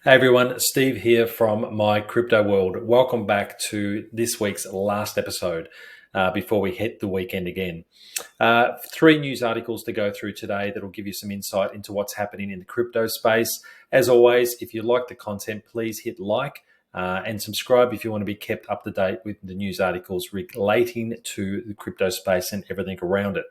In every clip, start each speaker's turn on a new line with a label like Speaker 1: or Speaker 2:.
Speaker 1: Hey everyone, Steve here from My Crypto World. Welcome back to this week's last episode before we hit the weekend again. Three news articles to go through today that will give you some insight into what's happening in the crypto space. As always, if you like the content, please hit like and subscribe if you want to be kept up to date with the news articles relating to the crypto space and everything around it.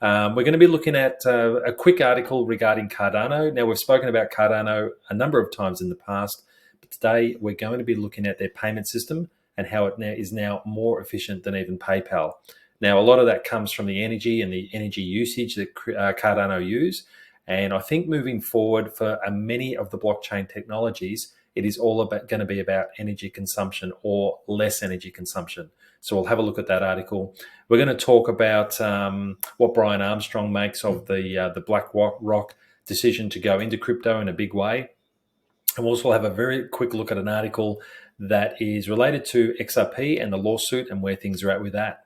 Speaker 1: We're going to be looking at a quick article regarding Cardano. Now, we've spoken about Cardano a number of times in the past, but today we're going to be looking at their payment system and how it is now more efficient than even PayPal. Now, a lot of that comes from the energy and the energy usage that Cardano use. And I think moving forward for many of the blockchain technologies, it is all going to be about energy consumption or less energy consumption. So we'll have a look at that article. We're going to talk about what Brian Armstrong makes of the BlackRock decision to go into crypto in a big way. And we'll also have a very quick look at an article that is related to XRP and the lawsuit and where things are at with that.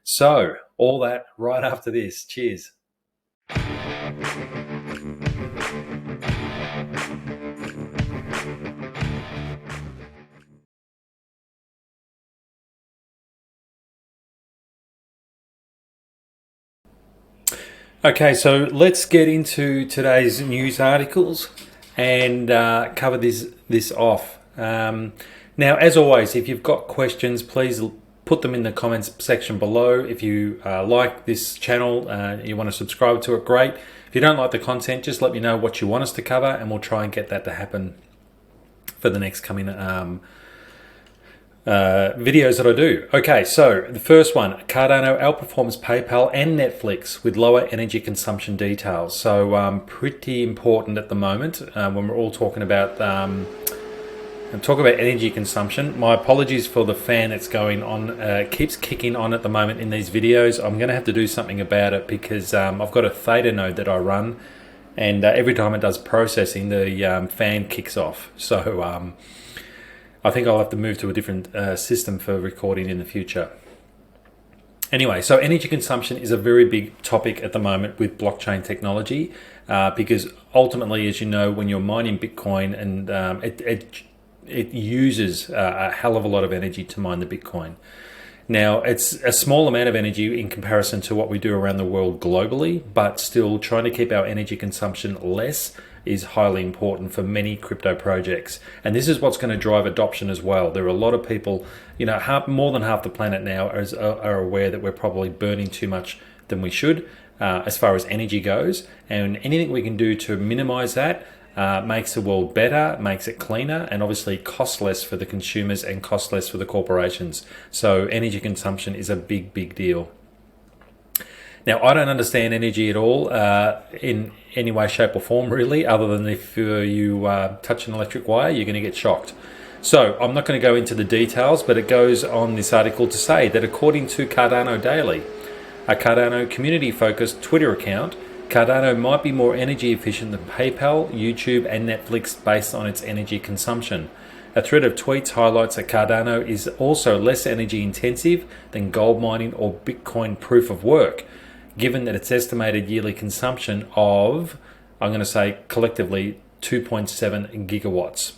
Speaker 1: So all that right after this. Cheers. Okay, so let's get into today's news articles and cover this off. Now, as always, if you've got questions, please put them in the comments section below. If you like this channel, you want to subscribe to it, great. If you don't like the content, just let me know what you want us to cover, and we'll try and get that to happen for the next coming videos that I do. Okay, so the first one, Cardano outperforms PayPal and Netflix with lower energy consumption details. So pretty important at the moment when we're all talking about energy consumption. My apologies for the fan that's going on, keeps kicking on at the moment in these videos. I'm going to have to do something about it because I've got a theta node that I run, and every time it does processing, the fan kicks off. So I think I'll have to move to a different system for recording in the future. Anyway, so energy consumption is a very big topic at the moment with blockchain technology because ultimately, as you know, when you're mining Bitcoin, and it uses a hell of a lot of energy to mine the Bitcoin. Now, it's a small amount of energy in comparison to what we do around the world globally, but still trying to keep our energy consumption less is highly important for many crypto projects. And this is what's going to drive adoption as well. There are a lot of people, more than half the planet now are aware that we're probably burning too much than we should as far as energy goes. And anything we can do to minimize that makes the world better, makes it cleaner, and obviously costs less for the consumers and costs less for the corporations. So energy consumption is a big, big deal. Now, I don't understand energy at all in any way, shape or form, really, other than if you touch an electric wire, you're going to get shocked. So I'm not going to go into the details, but it goes on this article to say that according to Cardano Daily, a Cardano community-focused Twitter account, Cardano might be more energy efficient than PayPal, YouTube and Netflix based on its energy consumption. A thread of tweets highlights that Cardano is also less energy intensive than gold mining or Bitcoin proof of work, given that its estimated yearly consumption of, I'm going to say collectively, 2.7 gigawatts.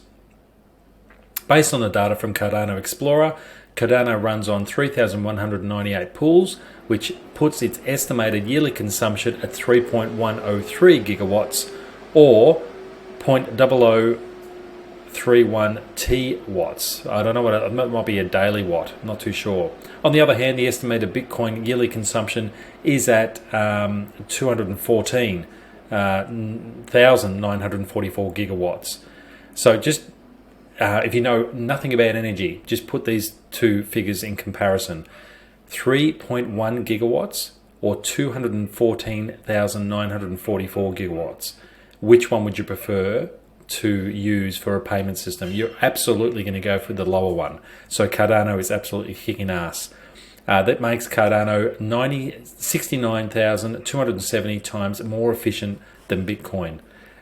Speaker 1: Based on the data from Cardano Explorer, Cardano runs on 3,198 pools, which puts its estimated yearly consumption at 3.103 gigawatts or 0.0031 T-watts. I don't know it might be a daily watt, I'm not too sure. On the other hand, the estimated Bitcoin yearly consumption is at 214,944 gigawatts. So just if you know nothing about energy, just put these two figures in comparison. 3.1 gigawatts or 214,944 gigawatts. Which one would you prefer to use for a payment system? You're absolutely going to go for the lower one. So Cardano is absolutely kicking ass. That makes Cardano 69,270 times more efficient than Bitcoin.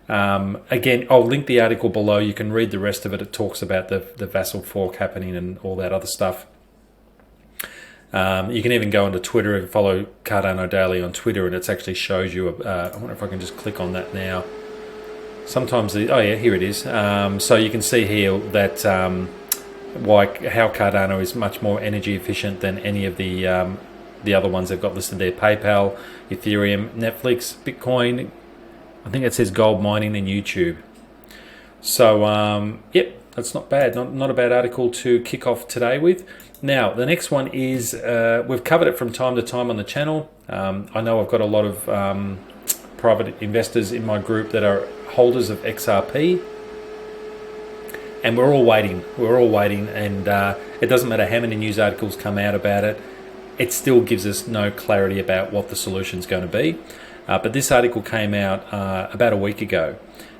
Speaker 1: Again, I'll link the article below. You can read the rest of it. It talks about the vassal fork happening and all that other stuff. You can even go onto Twitter and follow Cardano Daily on Twitter, and it actually shows you. I wonder if I can just click on that now. Sometimes oh yeah, here it is. So you can see here that how Cardano is much more energy efficient than any of the other ones they've got listed there: PayPal, Ethereum, Netflix, Bitcoin. I think it says gold mining and YouTube. So yep, that's not bad. Not a bad article to kick off today with. Now the next one is we've covered it from time to time on the channel. I know I've got a lot of private investors in my group that are holders of XRP, and we're all waiting, and it doesn't matter how many news articles come out about it, it still gives us no clarity about what the solution's going to be. But this article came out about a week ago.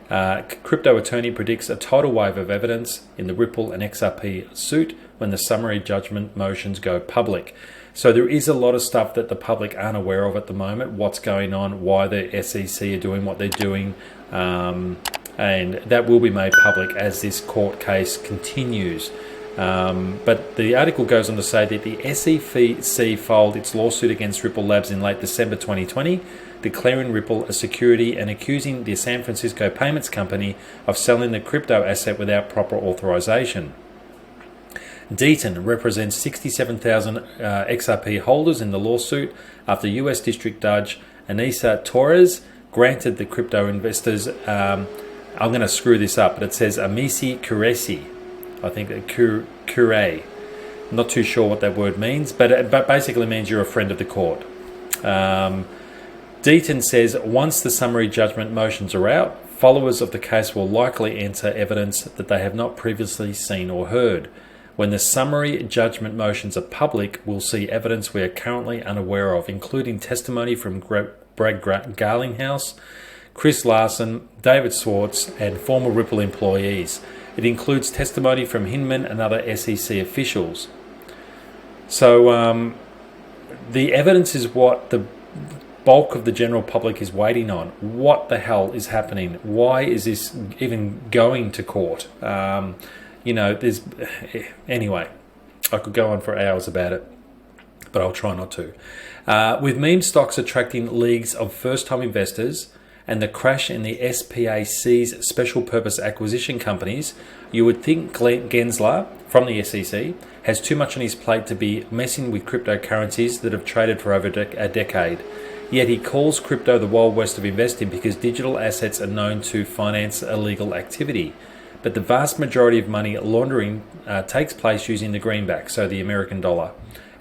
Speaker 1: Crypto attorney predicts a tidal wave of evidence in the Ripple and XRP suit when the summary judgment motions go public. So there is a lot of stuff that the public aren't aware of at the moment, what's going on, why the SEC are doing what they're doing, and that will be made public as this court case continues. But the article goes on to say that the SEC filed its lawsuit against Ripple Labs in late December 2020, declaring Ripple a security and accusing the San Francisco payments company of selling the crypto asset without proper authorization. Deaton represents 67,000 XRP holders in the lawsuit after US District Judge Anissa Torres granted the crypto investors, I'm going to screw this up, but it says Amici Curesi, I think Cure. Not too sure what that word means, but it basically means you're a friend of the court. Deaton says once the summary judgment motions are out, followers of the case will likely enter evidence that they have not previously seen or heard. When the summary judgment motions are public, we'll see evidence we are currently unaware of, including testimony from Brad Garlinghouse, Chris Larson, David Swartz, and former Ripple employees. It includes testimony from Hinman and other SEC officials. So the evidence is what the bulk of the general public is waiting on. What the hell is happening? Why is this even going to court? Anyway, I could go on for hours about it, but I'll try not to. With meme stocks attracting leagues of first-time investors and the crash in the SPAC's special purpose acquisition companies, you would think Glenn Gensler from the SEC has too much on his plate to be messing with cryptocurrencies that have traded for over a decade. Yet he calls crypto the Wild West of investing because digital assets are known to finance illegal activity. But the vast majority of money laundering takes place using the greenback, so the American dollar.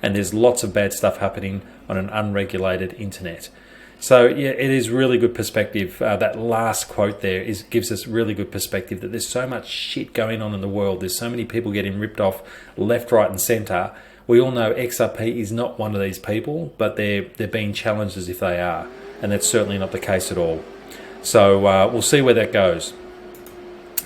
Speaker 1: And there's lots of bad stuff happening on an unregulated internet. So yeah, it is really good perspective. That last quote there gives us really good perspective that there's so much shit going on in the world. There's so many people getting ripped off left, right and centre. We all know XRP is not one of these people, but they're being challenged as if they are. And that's certainly not the case at all. So we'll see where that goes.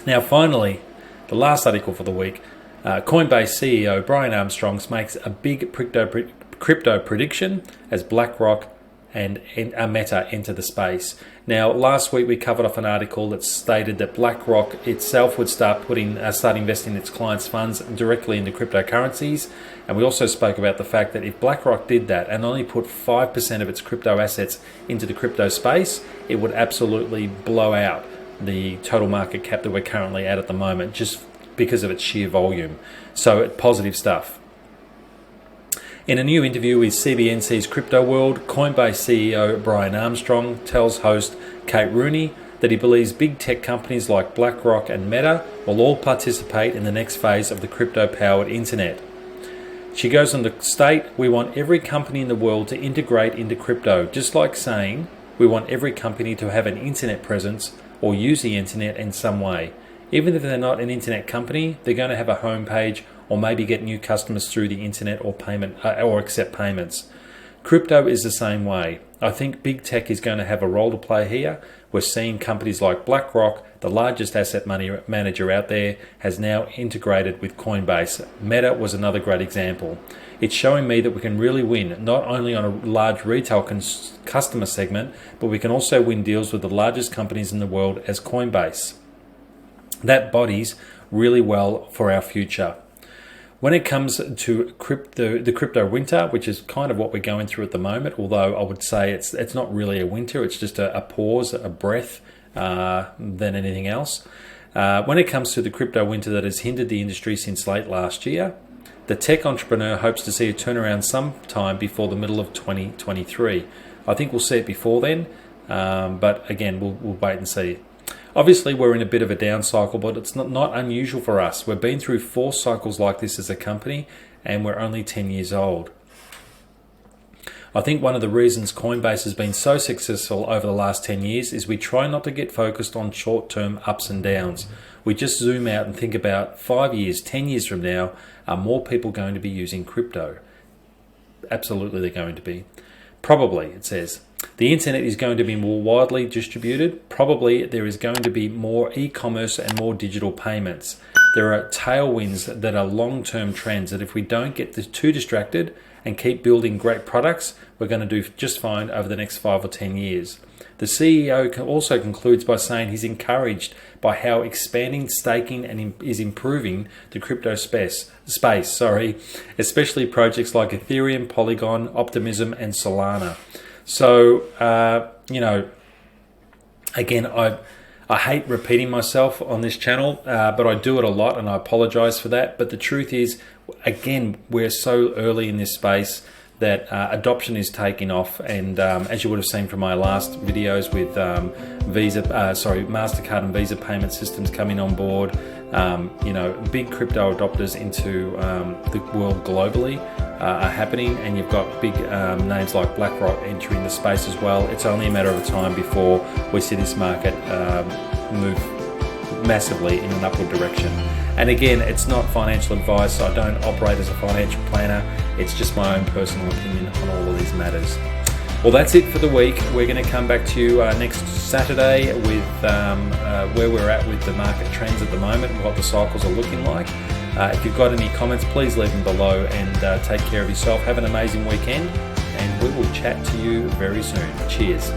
Speaker 1: Now, finally, the last article for the week, Coinbase CEO Brian Armstrong makes a big crypto prediction as BlackRock and Meta enter the space. Now, last week we covered off an article that stated that BlackRock itself would start investing its clients' funds directly into cryptocurrencies, and we also spoke about the fact that if BlackRock did that and only put 5% of its crypto assets into the crypto space, it would absolutely blow out the total market cap that we're currently at the moment, just because of its sheer volume. So positive stuff. In a new interview with CBNC's Crypto World, Coinbase CEO Brian Armstrong tells host Kate Rooney that he believes big tech companies like BlackRock and Meta will all participate in the next phase of the crypto-powered internet. She goes on to state, "We want every company in the world to integrate into crypto, just like saying we want every company to have an internet presence or use the internet in some way. Even if they're not an internet company, they're going to have a homepage or maybe get new customers through the internet or accept payments. Crypto is the same way. I think big tech is going to have a role to play here. We're seeing companies like BlackRock, the largest asset money manager out there, has now integrated with Coinbase. Meta was another great example. It's showing me that we can really win, not only on a large retail customer segment, but we can also win deals with the largest companies in the world as Coinbase. That bodies really well for our future." When it comes to the crypto winter, which is kind of what we're going through at the moment, although I would say it's not really a winter, it's just a pause, a breath than anything else. When it comes to the crypto winter that has hindered the industry since late last year, the tech entrepreneur hopes to see a turnaround sometime before the middle of 2023. I think we'll see it before then, but again, we'll wait and see. Obviously, we're in a bit of a down cycle, but it's not unusual for us. We've been through 4 cycles like this as a company, and we're only 10 years old. I think one of the reasons Coinbase has been so successful over the last 10 years is we try not to get focused on short-term ups and downs. We just zoom out and think about 5 years, 10 years from now, are more people going to be using crypto? Absolutely they're going to be. Probably, it says. The internet is going to be more widely distributed. Probably there is going to be more e-commerce and more digital payments. There are tailwinds that are long-term trends that if we don't get too distracted and keep building great products, we're going to do just fine over the next 5 or 10 years. The CEO also concludes by saying he's encouraged by how expanding staking is improving the crypto space, especially projects like Ethereum, Polygon, Optimism, and Solana. So, again, I hate repeating myself on this channel, but I do it a lot, and I apologize for that. But the truth is, again, we're so early in this space that adoption is taking off, and as you would have seen from my last videos with MasterCard and Visa payment systems coming on board, big crypto adopters into the world globally are happening, and you've got big names like BlackRock entering the space as well. It's only a matter of time before we see this market move massively in an upward direction. And again, it's not financial advice. I don't operate as a financial planner. It's just my own personal opinion on all of these matters. Well, that's it for the week. We're going to come back to you next Saturday with where we're at with the market trends at the moment and what the cycles are looking like. If you've got any comments, please leave them below, and take care of yourself. Have an amazing weekend, and we will chat to you very soon. Cheers.